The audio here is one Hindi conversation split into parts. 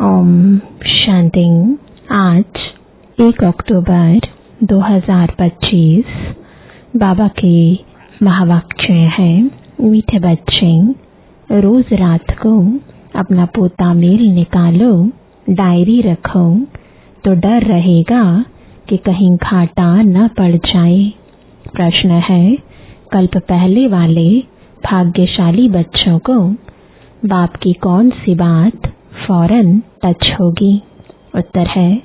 ओम शांति। आज 1 अक्टूबर 2025 बाबा के महावाक्य हैं, मीठे बच्चे रोज रात को अपना पोता मेल निकालो, डायरी रखो तो डर रहेगा कि कहीं घाटा न पड़ जाए। प्रश्न है, कल्प पहले वाले भाग्यशाली बच्चों को बाप की कौन सी बात फौरन टच होगी? उत्तर है,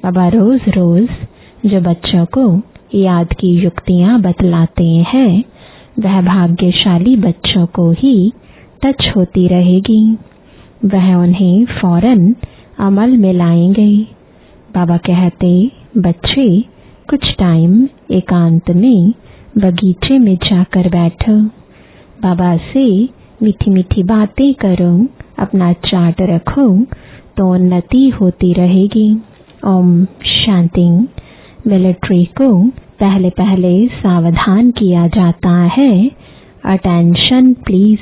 बाबा रोज रोज जो बच्चों को याद की युक्तियां बतलाते हैं वह भाग्यशाली बच्चों को ही टच होती रहेगी। वह उन्हें फौरन अमल में लाएंगे। बाबा कहते, बच्चे कुछ टाइम एकांत में बगीचे में जाकर बैठो, बाबा से मीठी मीठी बातें करो, अपना चार्ट रखो तो उन्नति होती रहेगी। ओम शांति। मिलिट्री को पहले पहले सावधान किया जाता है, अटेंशन प्लीज।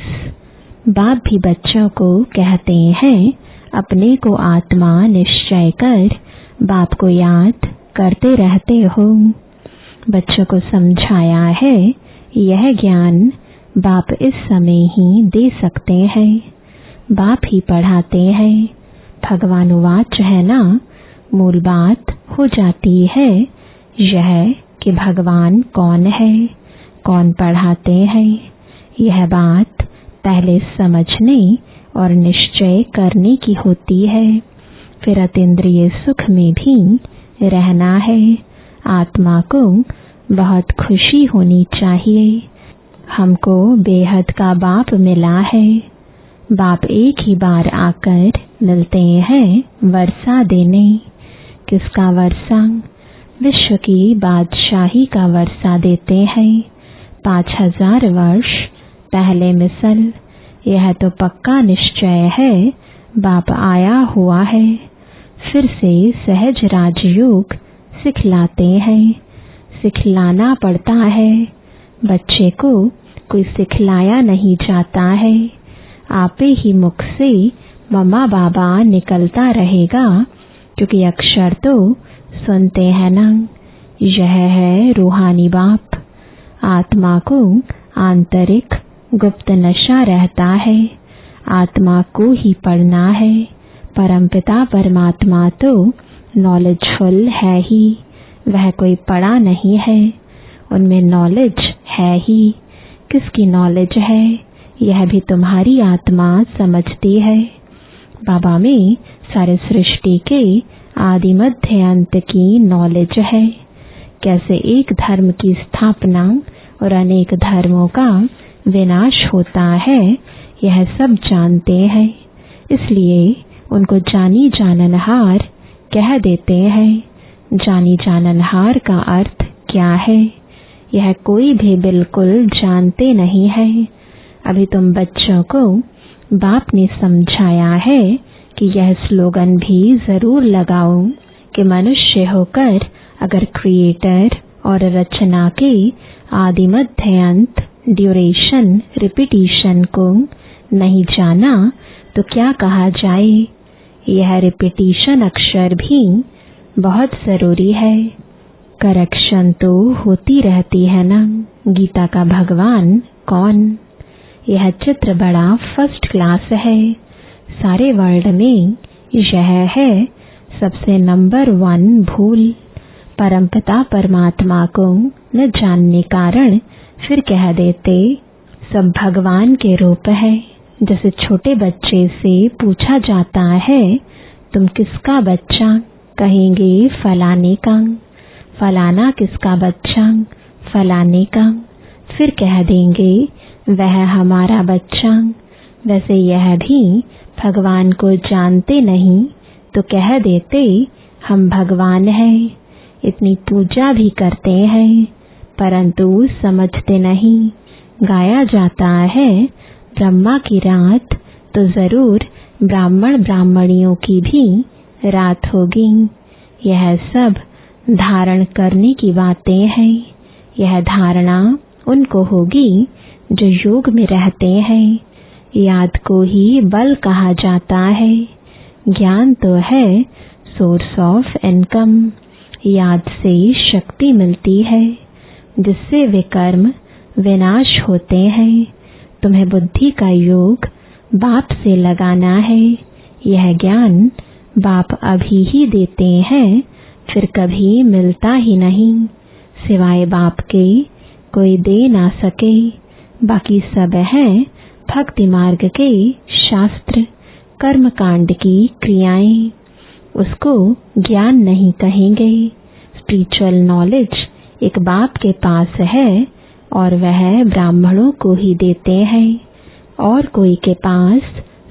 बाप भी बच्चों को कहते हैं, अपने को आत्मा निश्चय कर बाप को याद करते रहते हो। बच्चों को समझाया है, यह ज्ञान बाप इस समय ही दे सकते हैं, बाप ही पढ़ाते हैं। भगवानुवाच है ना, मूल बात हो जाती है यह कि भगवान कौन है, कौन पढ़ाते हैं। यह बात पहले समझने और निश्चय करने की होती है, फिर अतीन्द्रिय सुख में भी रहना है। आत्मा को बहुत खुशी होनी चाहिए, हमको बेहद का बाप मिला है। बाप एक ही बार आकर मिलते हैं वर्षा देने। किसका वर्षा? विश्व की बादशाही का वर्षा देते हैं। 5000 वर्ष पहले मिसल। यह तो पक्का निश्चय है, बाप आया हुआ है। फिर से सहज राजयोग सिखलाते हैं, सिखलाना पड़ता है। बच्चे को कोई सिखलाया नहीं जाता है, आपे ही मुख से मम्मा बाबा निकलता रहेगा, क्योंकि अक्षर तो सुनते हैं ना। यह है रूहानी बाप। आत्मा को आंतरिक गुप्त नशा रहता है, आत्मा को ही पढ़ना है। परमपिता परमात्मा तो नॉलेजफुल है ही, वह कोई पढ़ा नहीं है, उनमें नॉलेज है ही। किसकी नॉलेज है यह भी तुम्हारी आत्मा समझती है। बाबा में सारे सृष्टि के आदि मध्य अंत की नॉलेज है। कैसे एक धर्म की स्थापना और अनेक धर्मों का विनाश होता है, यह सब जानते हैं। इसलिए उनको जानी जाननहार कह देते हैं। जानी जाननहार का अर्थ क्या है, यह कोई भी बिल्कुल जानते नहीं है। अभी तुम बच्चों को बाप ने समझाया है कि यह स्लोगन भी जरूर लगाओ कि मनुष्य होकर अगर क्रिएटर और रचना के आदि मध्य अंत ड्यूरेशन रिपीटिशन को नहीं जाना तो क्या कहा जाए। यह रिपीटिशन अक्षर भी बहुत जरूरी है। करेक्शन तो होती रहती है ना। गीता का भगवान कौन? यह चित्र बड़ा फर्स्ट क्लास है। सारे वर्ल्ड में यह है सबसे नंबर 1 भूल। परमपिता परमात्मा को न जानने कारण फिर कह देते सब भगवान के रूप है। जैसे छोटे बच्चे से पूछा जाता है, तुम किसका बच्चा? कहेंगे फलाने का। फलाना किसका बच्चा? फलाने का। फिर कह देंगे वह हमारा बच्चा। वैसे यह भी भगवान को जानते नहीं तो कह देते हम भगवान हैं। इतनी पूजा भी करते हैं परंतु समझते नहीं। गाया जाता है ब्रह्मा की रात, तो जरूर ब्राह्मण ब्राह्मणियों की भी रात होगी। यह सब धारण करने की बातें हैं। यह धारणा उनको होगी जो योग में रहते हैं। याद को ही बल कहा जाता है। ज्ञान तो है सोर्स ऑफ इनकम। याद से शक्ति मिलती है जिससे वे कर्म विनाश होते हैं। तुम्हें बुद्धि का योग बाप से लगाना है। यह ज्ञान बाप अभी ही देते हैं, फिर कभी मिलता ही नहीं। सिवाय बाप के कोई दे ना सके। बाकी सब है भक्ति मार्ग के शास्त्र, कर्म कांड की क्रियाएं। उसको ज्ञान नहीं कहेंगे। स्पिरिचुअल नॉलेज एक बाप के पास है और वह ब्राह्मणों को ही देते हैं। और कोई के पास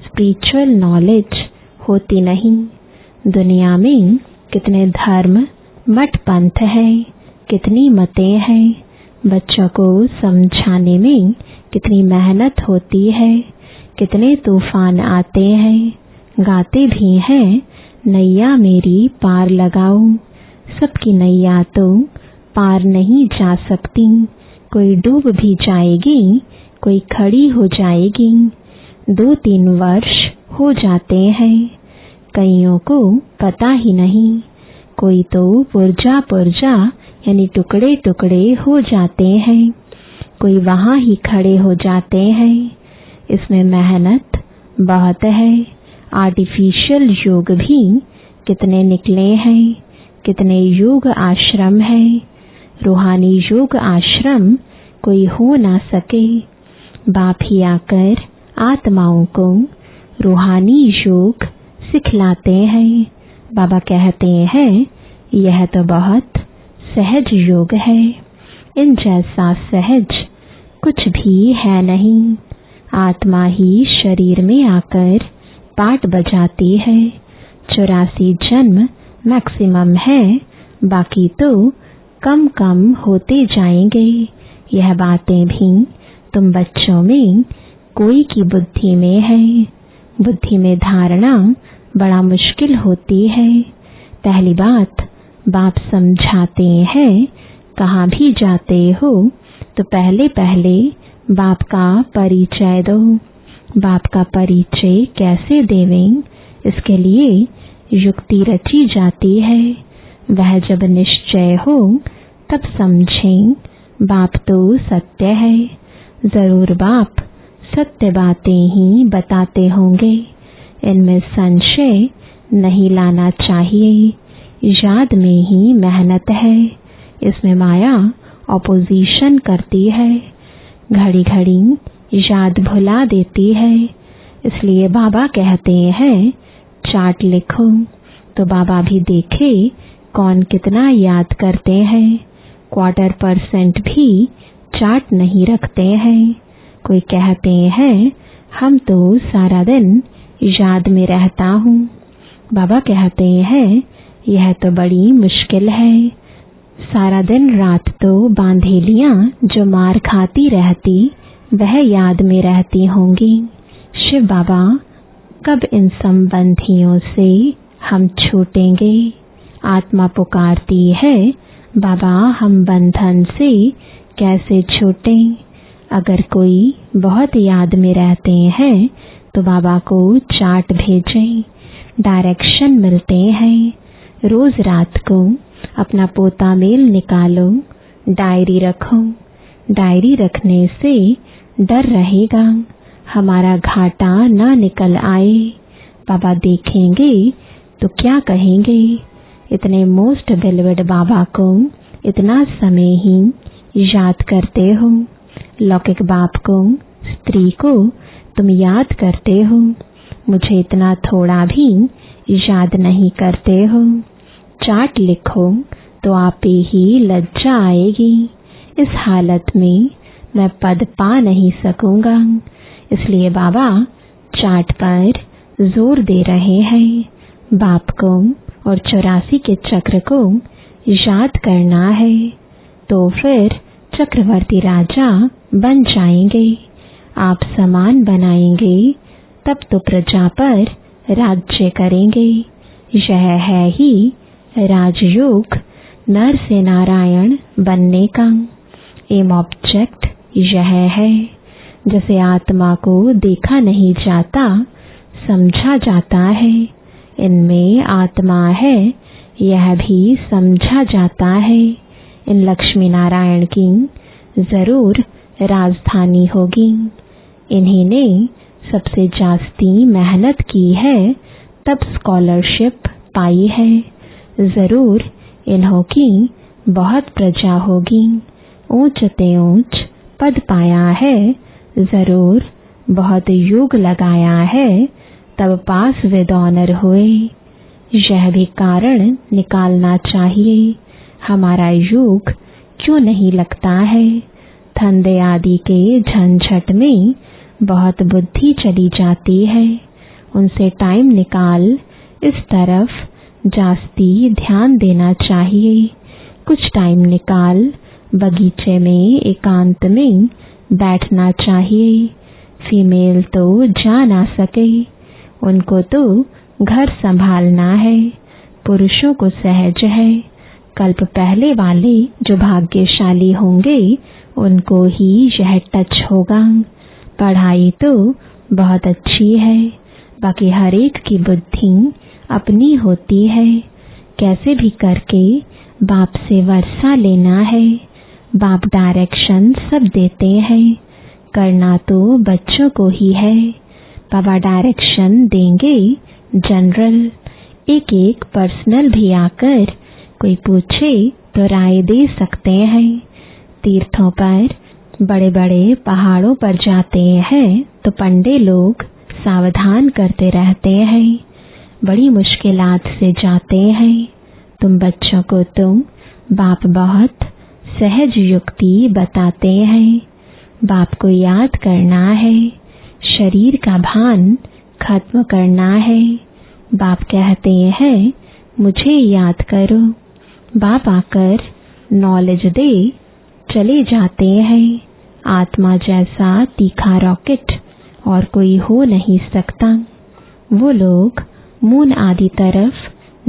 स्पिरिचुअल नॉलेज होती नहीं। दुनिया में कितने धर्म मठ पंथ हैं, कितनी मतें हैं। बच्चों को समझाने में कितनी मेहनत होती है। कितने तूफान आते हैं। गाते भी हैं, नैया मेरी पार लगाओ। सबकी नैया तो पार नहीं जा सकती। कोई डूब भी जाएगी, कोई खड़ी हो जाएगी। 2-3 वर्ष हो जाते हैं, कईयों को पता ही नहीं। कोई तो पुर्जा पुर्जा यानी टुकड़े टुकड़े हो जाते हैं, कोई वहां ही खड़े हो जाते हैं। इसमें मेहनत बहुत है। आर्टिफिशियल योग भी कितने निकले हैं, कितने योग आश्रम हैं। रूहानी योग आश्रम कोई हो ना सके। बाप ही आकर आत्माओं को रूहानी योग सिखलाते हैं। बाबा कहते हैं यह तो बहुत सहज योग है। इन जैसा सहज कुछ भी है नहीं। आत्मा ही शरीर में आकर पाठ बजाती है। 84 जन्म मैक्सिमम है, बाकी तो कम कम होते जाएंगे। यह बातें भी तुम बच्चों में कोई की बुद्धि में है। बुद्धि में धारणा बड़ा मुश्किल होती है। पहली बात बाप समझाते हैं, कहाँ भी जाते हो तो पहले पहले बाप का परिचय दो। बाप का परिचय कैसे देवें, इसके लिए युक्ति रची जाती है। वह जब निश्चय हो तब समझें बाप तो सत्य है। जरूर बाप सत्य बातें ही बताते होंगे, इनमें संशय नहीं लाना चाहिए। याद में ही मेहनत है। इसमें माया ऑपोजिशन करती है, घड़ी घड़ी याद भुला देती है। इसलिए बाबा कहते हैं चार्ट लिखो, तो बाबा भी देखे कौन कितना याद करते हैं। 1/4% भी चार्ट नहीं रखते हैं। कोई कहते हैं हम तो सारा दिन याद में रहता हूँ। बाबा कहते हैं यह तो बड़ी मुश्किल है। सारा दिन रात तो बांधेलियां जो मार खाती रहती वह याद में रहती होंगी। शिव बाबा कब इन संबंधियों से हम छूटेंगे। आत्मा पुकारती है बाबा हम बंधन से कैसे छूटें। अगर कोई बहुत याद में रहते हैं तो बाबा को चार्ट भेजें, डायरेक्शन मिलते हैं। रोज रात को अपना पोता मेल निकालो, डायरी रखो। डायरी रखने से डर रहेगा हमारा घाटा ना निकल आए। बाबा देखेंगे तो क्या कहेंगे, इतने मोस्ट बेलवेड बाबा को इतना समय ही याद करते हो। लौकिक बाप को, स्त्री को तुम याद करते हो, मुझे इतना थोड़ा भी याद नहीं करते हो। चार्ट लिखो तो आप ही लज्जा आएगी। इस हालत में मैं पद पा नहीं सकूंगा। इसलिए बाबा चार्ट पर जोर दे रहे हैं। बाप को और 84 के चक्र को याद करना है, तो फिर चक्रवर्ती राजा बन जाएंगे। आप समान बनाएंगे, तब तो प्रजा पर राज्य करेंगे। यह है ही राजयोग, नर से नारायण बनने का एम ऑब्जेक्ट यह है। जैसे आत्मा को देखा नहीं जाता, समझा जाता है। इनमें आत्मा है यह भी समझा जाता है। इन लक्ष्मी नारायण की जरूर राजधानी होगी। इन्हीं ने सबसे जास्ती मेहनत की है तब स्कॉलरशिप पाई है। जरूर इन्हों की बहुत प्रजा होगी। ऊंच ते ऊंच पद पाया है। जरूर बहुत युग लगाया है तब पास विद ऑनर हुए। यह भी कारण निकालना चाहिए हमारा युग क्यों नहीं लगता है। धंधे आदि के झंझट में बहुत बुद्धि चली जाती है। उनसे टाइम निकाल इस तरफ जास्ती ध्यान देना चाहिए। कुछ टाइम निकाल बगीचे में एकांत में बैठना चाहिए। फीमेल तो जा ना सके, उनको तो घर संभालना है। पुरुषों को सहज है। कल्प पहले वाले जो भाग्यशाली होंगे उनको ही यह टच होगा। पढ़ाई तो बहुत अच्छी है, बाकी हर एक की बुद्धि अपनी होती है। कैसे भी करके बाप से वर्षा लेना है। बाप डायरेक्शन सब देते हैं, करना तो बच्चों को ही है। बाबा डायरेक्शन देंगे जनरल, एक एक पर्सनल भी आकर कोई पूछे तो राय दे सकते हैं। तीर्थों पर बड़े बड़े पहाड़ों पर जाते हैं तो पंडे लोग सावधान करते रहते हैं। बड़ी मुश्किलात से जाते हैं। तुम बच्चों को तुम बाप बहुत सहज युक्ति बताते हैं। बाप को याद करना है, शरीर का भान खत्म करना है। बाप कहते हैं मुझे याद करो। बाप आकर नॉलेज दे चले जाते हैं। आत्मा जैसा तीखा रॉकेट और कोई हो नहीं सकता। वो लोग मून आदि तरफ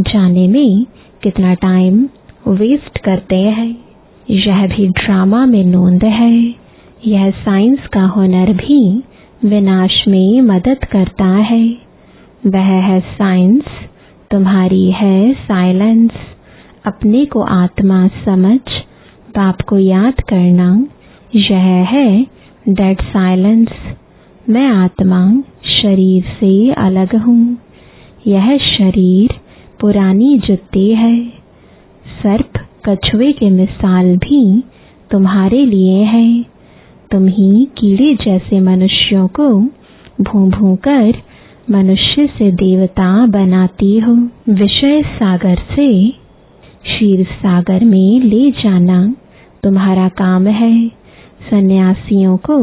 जाने में कितना टाइम वेस्ट करते हैं। यह भी ड्रामा में नोंद है। यह साइंस का हुनर भी विनाश में मदद करता है। वह है साइंस, तुम्हारी है साइलेंस। अपने को आत्मा समझ बाप को याद करना, यह है डेड साइलेंस। मैं आत्मा शरीर से अलग हूँ। यह शरीर पुरानी जुत्ती है। सर्प कछुए के मिसाल भी तुम्हारे लिए है। तुम ही कीड़े जैसे मनुष्यों को भूं भूं कर मनुष्य से देवता बनाती हो। विषय सागर से क्षीर सागर में ले जाना तुम्हारा काम है। सन्यासियों को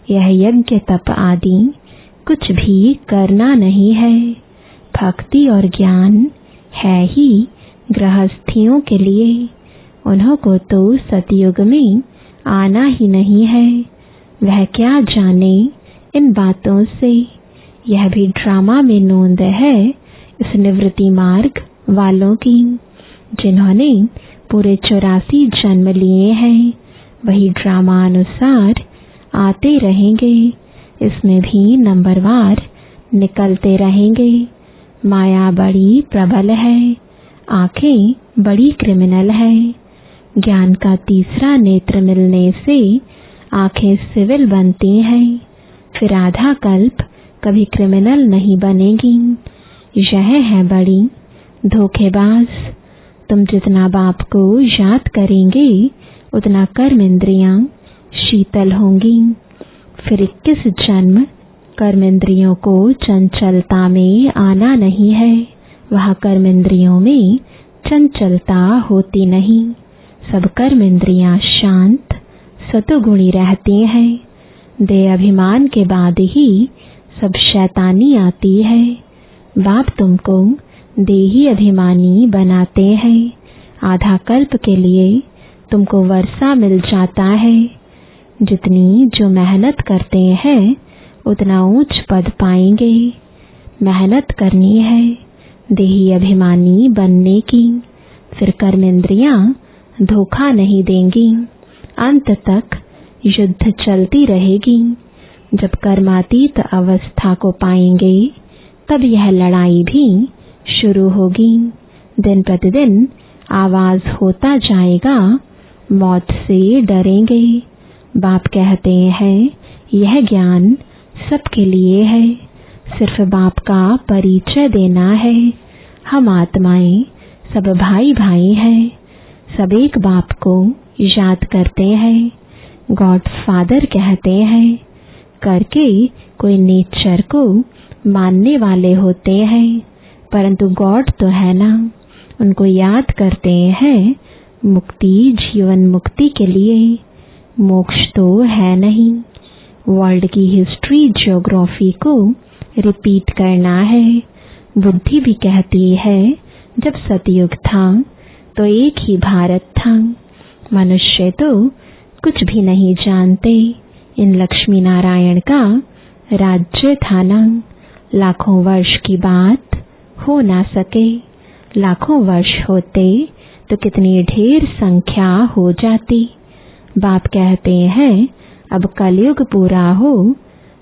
यह यज्ञ तप आदि कुछ भी करना नहीं है। भक्ति और ज्ञान है ही गृहस्थियों के लिए। उन्हों को तो सतयुग में आना ही नहीं है। वह क्या जाने इन बातों से। यह भी ड्रामा में नोंद है इस निवृत्ति मार्ग वालों की, जिन्होंने पूरे 84 जन्म लिए हैं। वही ड्रामा अनुसार आते रहेंगे। इसमें भी नंबरवार निकलते रहेंगे। माया बड़ी प्रबल है। आंखें बड़ी क्रिमिनल है। ज्ञान का तीसरा नेत्र मिलने से आंखें सिविल बनती हैं। फिर आधा कल्प कभी क्रिमिनल नहीं बनेगी। यह है बड़ी धोखेबाज। तुम जितना बाप को याद करेंगे उतना कर्म इंद्रियां शीतल होंगी। फिर 21 जन्म कर्म इंद्रियों को चंचलता में आना नहीं है। वहाँ कर्म इंद्रियों में चंचलता होती नहीं। सब कर्म इंद्रियां शांत सतोगुणी रहती हैं। देह अभिमान के बाद ही सब शैतानी आती है। बाप तुमको देही अभिमानी बनाते हैं। आधा कल्प के लिए तुमको वर्षा मिल जाता है। जितनी जो मेहनत करते हैं उतना ऊंच पद पाएंगे। मेहनत करनी है देही अभिमानी बनने की। फिर कर्म इंद्रियां धोखा नहीं देंगी। अंत तक युद्ध चलती रहेगी। जब कर्मातीत अवस्था को पाएंगे तब यह लड़ाई भी शुरू होगी। दिन प्रतिदिन आवाज होता जाएगा, मौत से डरेंगे। बाप कहते हैं यह ज्ञान सबके लिए है, सिर्फ बाप का परिचय देना है। हम आत्माएं सब भाई भाई हैं, सब एक बाप को याद करते हैं। गॉड फादर कहते हैं, करके कोई नेचर को मानने वाले होते हैं, परंतु गॉड तो है ना। उनको याद करते हैं मुक्ति, जीवन मुक्ति के लिए। मोक्ष तो है नहीं। वर्ल्ड की हिस्ट्री, ज्योग्राफी को रिपीट करना है। बुद्धि भी कहती है जब सतयुग था तो एक ही भारत था। मनुष्य तो कुछ भी नहीं जानते। इन लक्ष्मी नारायण का राज्य था ना। लाखों वर्ष की बात हो ना सके। लाखों वर्ष होते तो कितनी ढेर संख्या हो जाती। बाप कहते हैं अब कलयुग पूरा हो,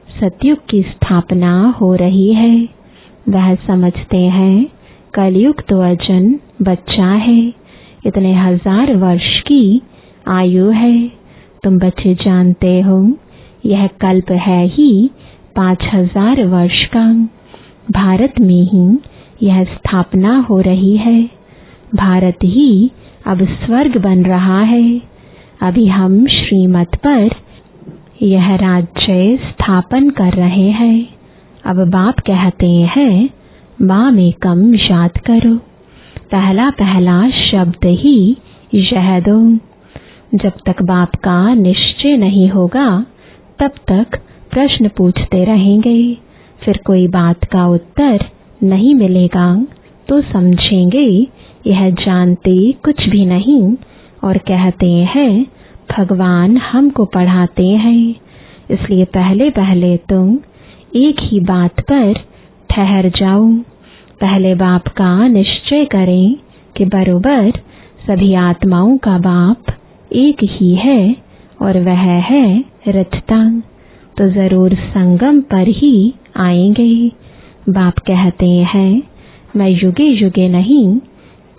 सतयुग की स्थापना हो रही है। वह समझते हैं कलयुग तो अजन बच्चा है, इतने हजार वर्ष की आयु है। तुम बच्चे जानते हो यह कल्प है ही 5000 वर्ष का। भारत में ही यह स्थापना हो रही है। भारत ही अब स्वर्ग बन रहा है। अभी हम श्रीमत पर यह राज्य स्थापन कर रहे हैं। अब बाप कहते हैं माम एकम याद करो। पहला पहला शब्द ही यह दो। जब तक बाप का निश्चय नहीं होगा तब तक प्रश्न पूछते रहेंगे, फिर कोई बात का उत्तर नहीं मिलेगा तो समझेंगे यह जानते कुछ भी नहीं और कहते हैं भगवान हमको पढ़ाते हैं। इसलिए पहले पहले तुम एक ही बात पर ठहर जाओ। पहले बाप का निश्चय करें कि बरोबर सभी आत्माओं का बाप एक ही है और वह है रचता, तो जरूर संगम पर ही आएंगे। बाप कहते हैं मैं युगे युगे नहीं,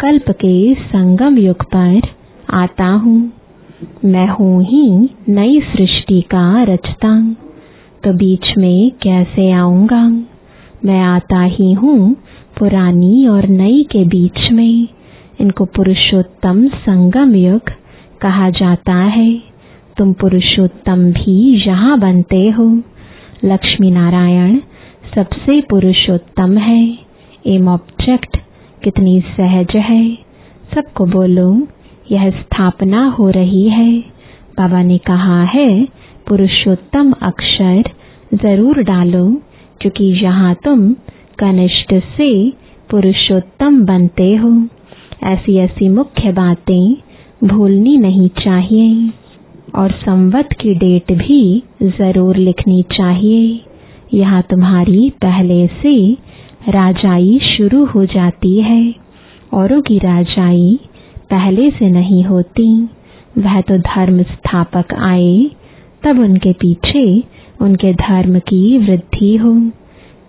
कल्प के संगम युग पर आता हूँ। मैं हूँ ही नई सृष्टि का रचता, तो बीच में कैसे आऊंगा। मैं आता ही हूँ पुरानी और नई के बीच में। इनको पुरुषोत्तम संगम युग कहा जाता है। तुम पुरुषोत्तम भी यहाँ बनते हो। लक्ष्मी नारायण सबसे पुरुषोत्तम है। एम ऑब्जेक्ट कितनी सहज है। सबको बोलो यह स्थापना हो रही है। बाबा ने कहा है पुरुषोत्तम अक्षर जरूर डालो, क्योंकि यहाँ तुम कनिष्ठ से पुरुषोत्तम बनते हो। ऐसी ऐसी मुख्य बातें भूलनी नहीं चाहिए और संवत की डेट भी जरूर लिखनी चाहिए। यहाँ तुम्हारी पहले से राजाई शुरू हो जाती है। औरों की राजाई पहले से नहीं होती। वह तो धर्म स्थापक आए तब उनके पीछे उनके धर्म की वृद्धि हो।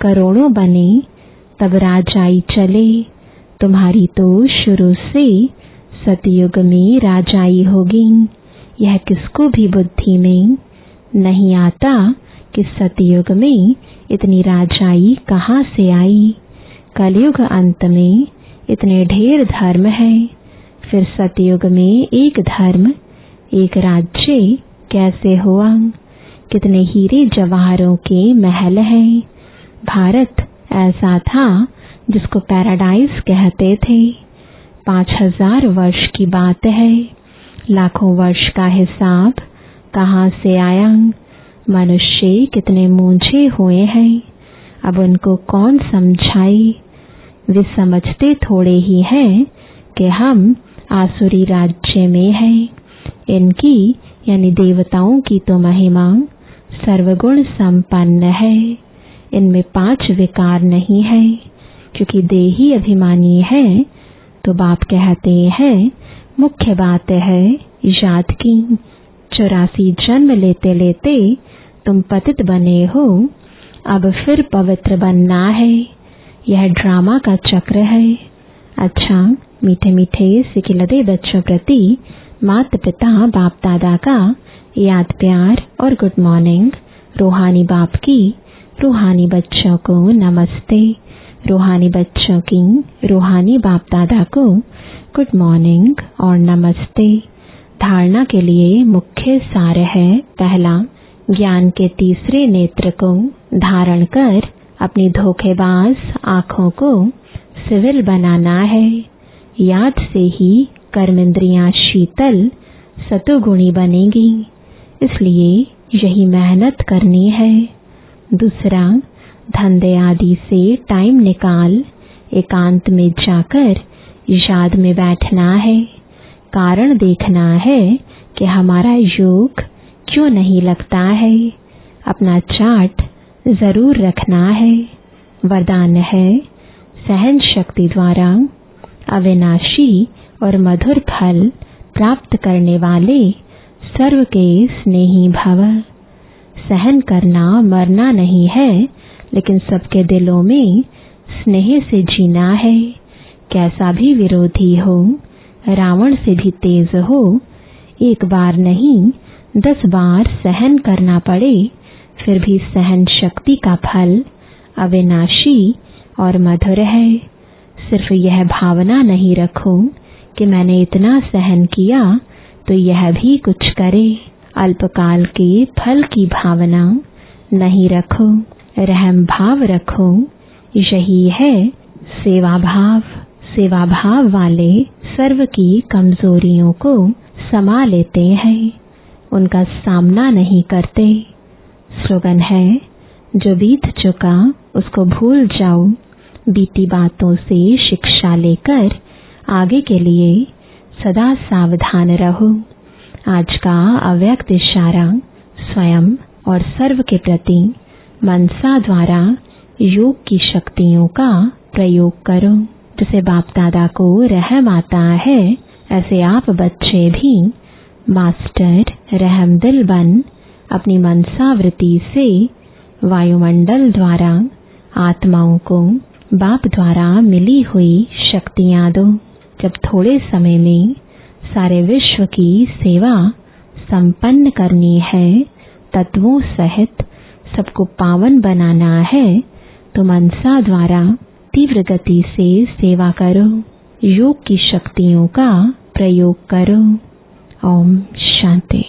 करोड़ों बने तब राजाई चले। तुम्हारी तो शुरू से सतयुग में राजाई होगी। यह किसको भी बुद्धि में नहीं आता कि सतयुग में इतनी राजाई कहाँ से आई। कलयुग अंत में इतने ढेर धर्म है, फिर सतयुग में एक धर्म एक राज्य कैसे हुआ। कितने हीरे जवाहरों के महल हैं। भारत ऐसा था जिसको पैराडाइज कहते थे। 5000 वर्ष की बात है। लाखों वर्ष का हिसाब कहाँ से आया। मनुष्य कितने मूंझे हुए हैं। अब उनको कौन समझाए। वे समझते थोड़े ही हैं कि हम आसुरी राज्य में हैं। इनकी यानी देवताओं की तो महिमा सर्वगुण संपन्न है। इनमें 5 विकार नहीं है, क्योंकि देही अभिमानी है। तो बाप कहते हैं मुख्य बात है याद की। 84 जन्म लेते लेते तुम पतित बने हो, अब फिर पवित्र बनना है। यह ड्रामा का चक्र है। अच्छा, मीठे मीठे सिखिलदे बच्चों प्रति माता पिता बाप दादा का याद प्यार और गुड मॉर्निंग। रूहानी बाप की रूहानी बच्चों को नमस्ते। रूहानी बच्चों की रूहानी बाप दादा को गुड मॉर्निंग और नमस्ते। धारणा के लिए मुख्य सार है, पहला, ज्ञान के तीसरे नेत्र को धारण कर अपनी धोखेबाज आँखों को सिविल बनाना है। याद से ही कर्मेंद्रियां शीतल सतोगुणी बनेगी, इसलिए यही मेहनत करनी है। दूसरा, धंधे आदि से टाइम निकाल एकांत में जाकर याद में बैठना है। कारण देखना है कि हमारा योग क्यों नहीं लगता है। अपना चार्ट जरूर रखना है। वरदान है, सहन शक्ति द्वारा अविनाशी और मधुर फल प्राप्त करने वाले सर्व के स्नेही भव। सहन करना मरना नहीं है, लेकिन सबके दिलों में स्नेह से जीना है। कैसा भी विरोधी हो, रावण से भी तेज हो, एक बार नहीं 10 बार सहन करना पड़े, फिर भी सहन शक्ति का फल अविनाशी और मधुर है। सिर्फ यह भावना नहीं रखो कि मैंने इतना सहन किया तो यह भी कुछ करे। अल्पकाल के फल की भावना नहीं रखो, रहम भाव रखो। यही है सेवा भाव। सेवा भाव वाले सर्व की कमजोरियों को समा लेते हैं, उनका सामना नहीं करते। स्लोगन है, जो बीत चुका उसको भूल जाओ। बीती बातों से शिक्षा लेकर आगे के लिए सदा सावधान रहो। आज का अव्यक्त इशारा स्वयं और सर्व के प्रति मनसा द्वारा योग की शक्तियों का प्रयोग करो। जिसे बाप दादा को रहम आता है, ऐसे आप बच्चे भी मास्टर रहम दिल बन अपनी मनसा वृत्ति से वायुमंडल द्वारा आत्माओं को बाप द्वारा मिली हुई शक्तियां दो। जब थोड़े समय में सारे विश्व की सेवा संपन्न करनी है, तत्वों सहित सबको पावन बनाना है, तो मनसा द्वारा तीव्र गति से सेवा करो। योग की शक्तियों का प्रयोग करो। ओम शांति।